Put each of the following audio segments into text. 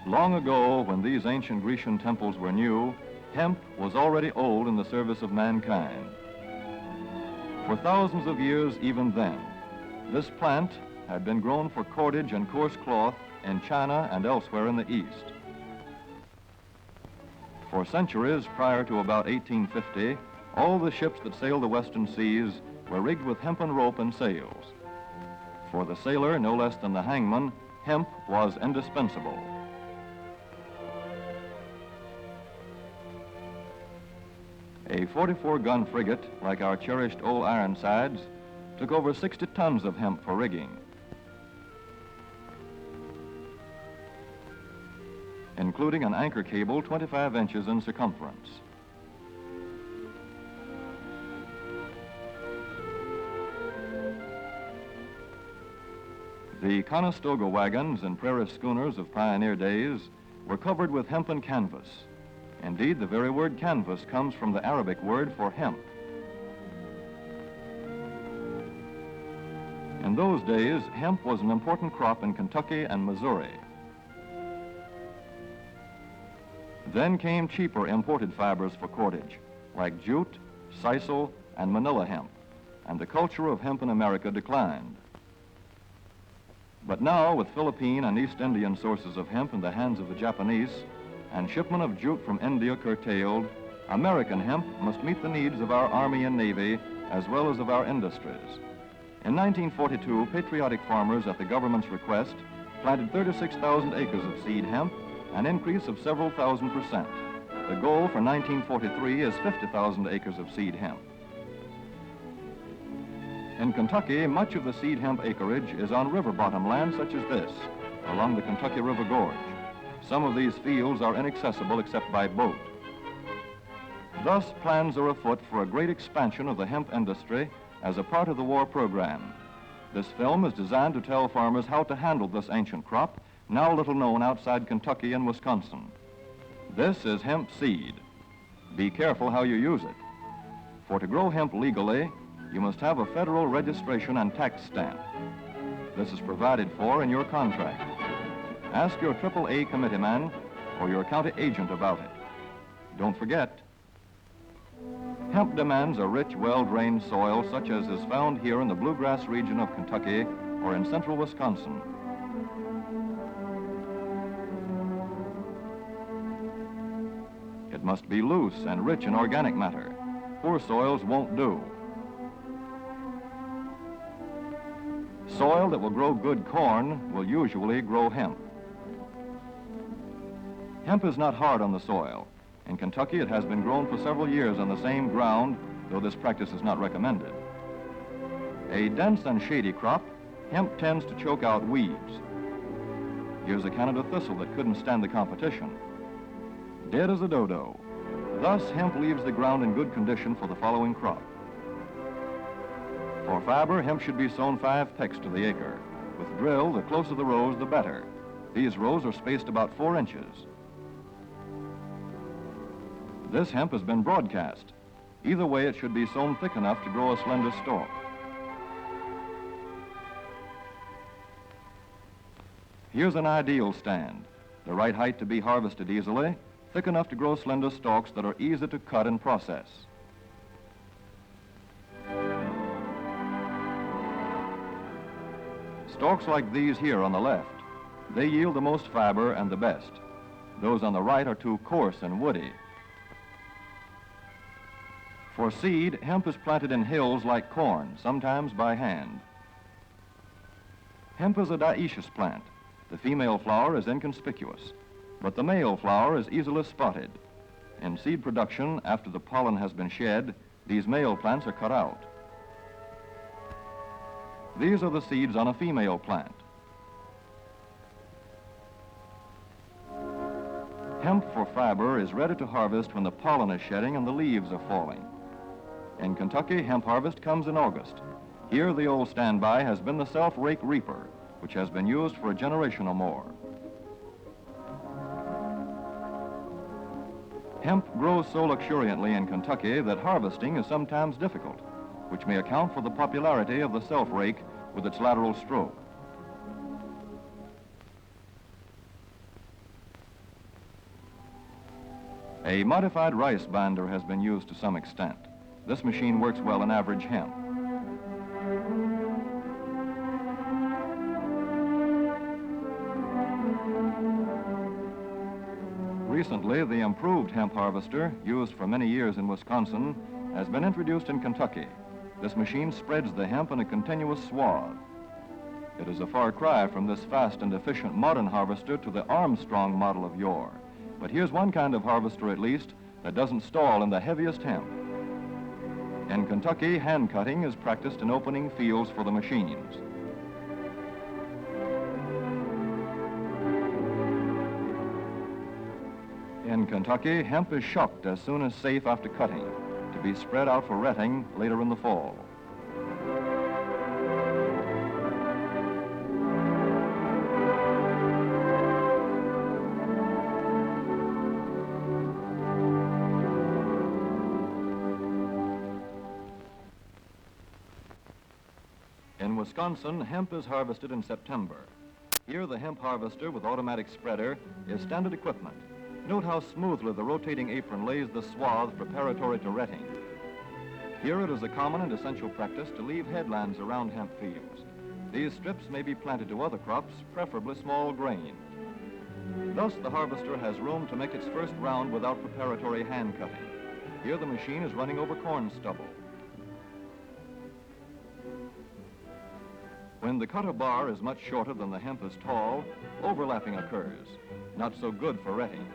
Long ago, when these ancient Grecian temples were new, hemp was already old in the service of mankind. For thousands of years even then, this plant had been grown for cordage and coarse cloth in China and elsewhere in the East. For centuries prior to about 1850, all the ships that sailed the western seas were rigged with hempen rope and sails. For the sailor, no less than the hangman, hemp was indispensable. A 44-gun frigate, like our cherished old Ironsides, took over 60 tons of hemp for rigging. Including an anchor cable 25 inches in circumference. The Conestoga wagons and prairie schooners of pioneer days were covered with hempen canvas. Indeed, the very word canvas comes from the Arabic word for hemp. In those days, hemp was an important crop in Kentucky and Missouri. Then came cheaper imported fibers for cordage, like jute, sisal, and manila hemp, and the culture of hemp in America declined. But now, with Philippine and East Indian sources of hemp in the hands of the Japanese, and shipment of jute from India curtailed, American hemp must meet the needs of our Army and Navy as well as of our industries. In 1942, patriotic farmers at the government's request planted 36,000 acres of seed hemp, an increase of several thousand%. The goal for 1943 is 50,000 acres of seed hemp. In Kentucky, much of the seed hemp acreage is on river bottom land such as this, along the Kentucky River Gorge. Some of these fields are inaccessible except by boat. Thus, plans are afoot for a great expansion of the hemp industry as a part of the war program. This film is designed to tell farmers how to handle this ancient crop, now little known outside Kentucky and Wisconsin. This is hemp seed. Be careful how you use it. For to grow hemp legally, you must have a federal registration and tax stamp. This is provided for in your contract. Ask your AAA committeeman or your county agent about it. Don't forget, hemp demands a rich, well-drained soil such as is found here in the bluegrass region of Kentucky or in central Wisconsin. It must be loose and rich in organic matter. Poor soils won't do. Soil that will grow good corn will usually grow hemp. Hemp is not hard on the soil. In Kentucky, it has been grown for several years on the same ground, though this practice is not recommended. A dense and shady crop, hemp tends to choke out weeds. Here's a Canada thistle that couldn't stand the competition. Dead as a dodo. Thus, hemp leaves the ground in good condition for the following crop. For fiber, hemp should be sown 5 pecks to the acre. With drill, the closer the rows, the better. These rows are spaced about 4 inches. This hemp has been broadcast. Either way, it should be sown thick enough to grow a slender stalk. Here's an ideal stand. The right height to be harvested easily, thick enough to grow slender stalks that are easy to cut and process. Stalks like these here on the left, they yield the most fiber and the best. Those on the right are too coarse and woody. For seed, hemp is planted in hills like corn, sometimes by hand. Hemp is a dioecious plant. The female flower is inconspicuous, but the male flower is easily spotted. In seed production, after the pollen has been shed, these male plants are cut out. These are the seeds on a female plant. Hemp for fiber is ready to harvest when the pollen is shedding and the leaves are falling. In Kentucky, hemp harvest comes in August. Here, the old standby has been the self-rake reaper, which has been used for a generation or more. Hemp grows so luxuriantly in Kentucky that harvesting is sometimes difficult, which may account for the popularity of the self-rake with its lateral stroke. A modified rice binder has been used to some extent. This machine works well in average hemp. Recently, the improved hemp harvester, used for many years in Wisconsin, has been introduced in Kentucky. This machine spreads the hemp in a continuous swath. It is a far cry from this fast and efficient modern harvester to the Armstrong model of yore. But here's one kind of harvester, at least, that doesn't stall in the heaviest hemp. In Kentucky, hand cutting is practiced in opening fields for the machines. In Kentucky, hemp is shucked as soon as safe after cutting, to be spread out for retting later in the fall. In Wisconsin, hemp is harvested in September. Here, the hemp harvester with automatic spreader is standard equipment. Note how smoothly the rotating apron lays the swath preparatory to retting. Here it is a common and essential practice to leave headlands around hemp fields. These strips may be planted to other crops, preferably small grain. Thus, the harvester has room to make its first round without preparatory hand cutting. Here the machine is running over corn stubble. When the cutter bar is much shorter than the hemp is tall, overlapping occurs. Not so good for retting.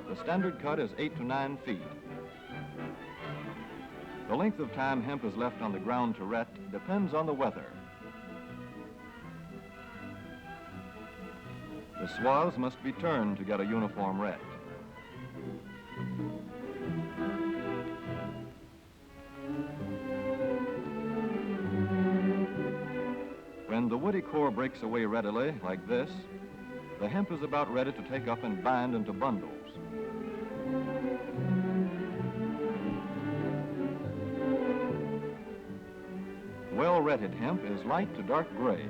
The standard cut is 8 to 9 feet. The length of time hemp is left on the ground to ret depends on the weather. The swaths must be turned to get a uniform ret. When the woody core breaks away readily, like this, the hemp is about ready to take up and bind into bundles. Well-retted hemp is light to dark gray.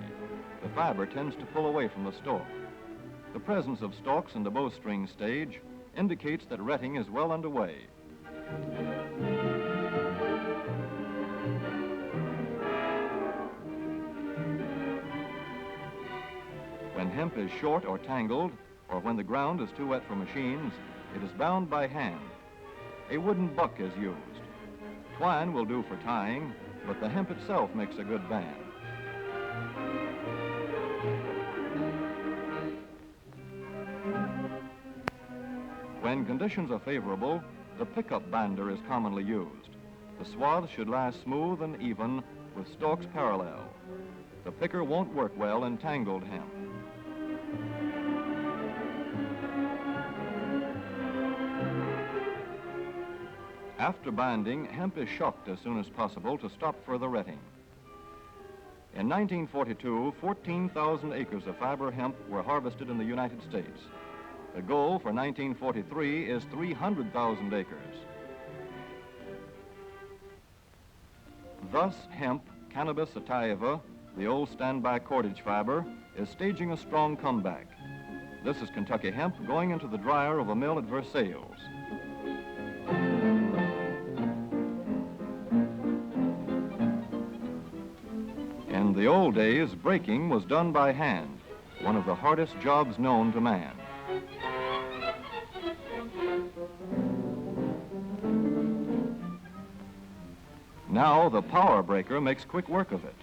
The fiber tends to pull away from the stalk. The presence of stalks in the bowstring stage indicates that retting is well underway. When hemp is short or tangled, or when the ground is too wet for machines, it is bound by hand. A wooden buck is used. Twine will do for tying, but the hemp itself makes a good band. When conditions are favorable, the pickup binder is commonly used. The swaths should lie smooth and even with stalks parallel. The picker won't work well in tangled hemp. After binding, hemp is shucked as soon as possible to stop further retting. In 1942, 14,000 acres of fiber hemp were harvested in the United States. The goal for 1943 is 300,000 acres. Thus, hemp, Cannabis sativa, the old standby cordage fiber, is staging a strong comeback. This is Kentucky hemp going into the dryer of a mill at Versailles. In the old days, breaking was done by hand, one of the hardest jobs known to man. Now the power breaker makes quick work of it.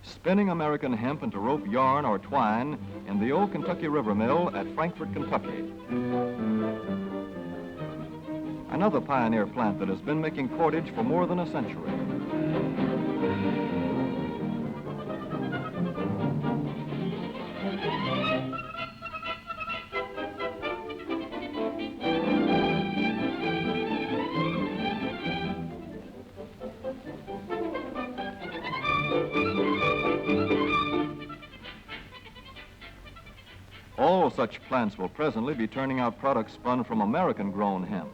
Spinning American hemp into rope yarn or twine in the old Kentucky River Mill at Frankfort, Kentucky. Another pioneer plant that has been making cordage for more than a century. such plants will presently be turning out products spun from American-grown hemp.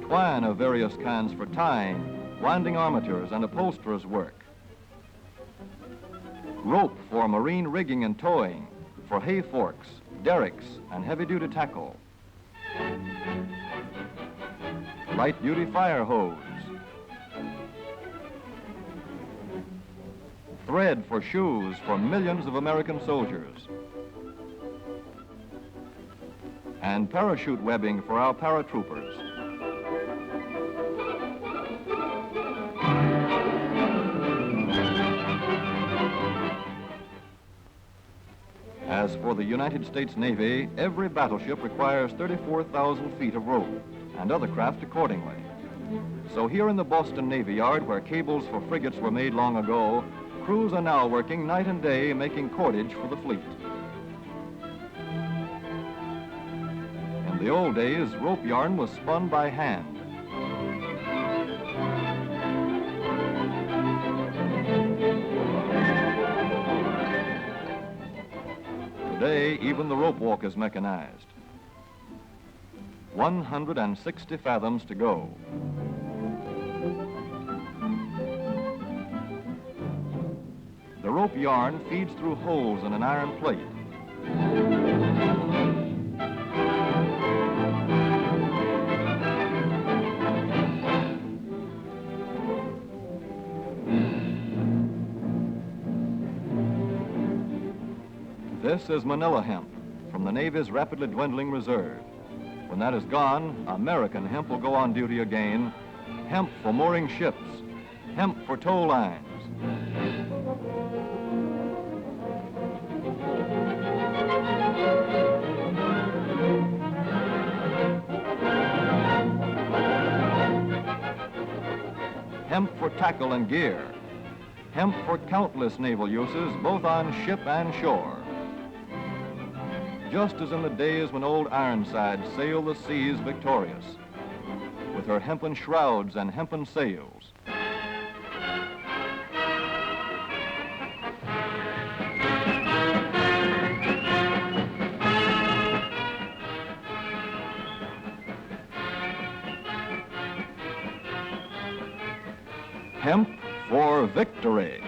Twine of various kinds for tying, winding armatures, and upholsterers' work. Rope for marine rigging and towing, for hay forks, derricks, and heavy-duty tackle. Light-duty fire hose. Thread for shoes for millions of American soldiers. And parachute webbing for our paratroopers. As for the United States Navy, every battleship requires 34,000 feet of rope, and other craft accordingly. So here in the Boston Navy Yard, where cables for frigates were made long ago, crews are now working night and day making cordage for the fleet. In the old days, rope yarn was spun by hand. Today, even the rope walk is mechanized. 160 fathoms to go. The rope yarn feeds through holes in an iron plate. This is Manila hemp from the Navy's rapidly dwindling reserve. When that is gone, American hemp will go on duty again. Hemp for mooring ships, hemp for tow lines. Hemp for tackle and gear. Hemp for countless naval uses, both on ship and shore. Just as in the days when old Ironside sailed the seas victorious, with her hempen shrouds and hempen sails. Hemp for victory.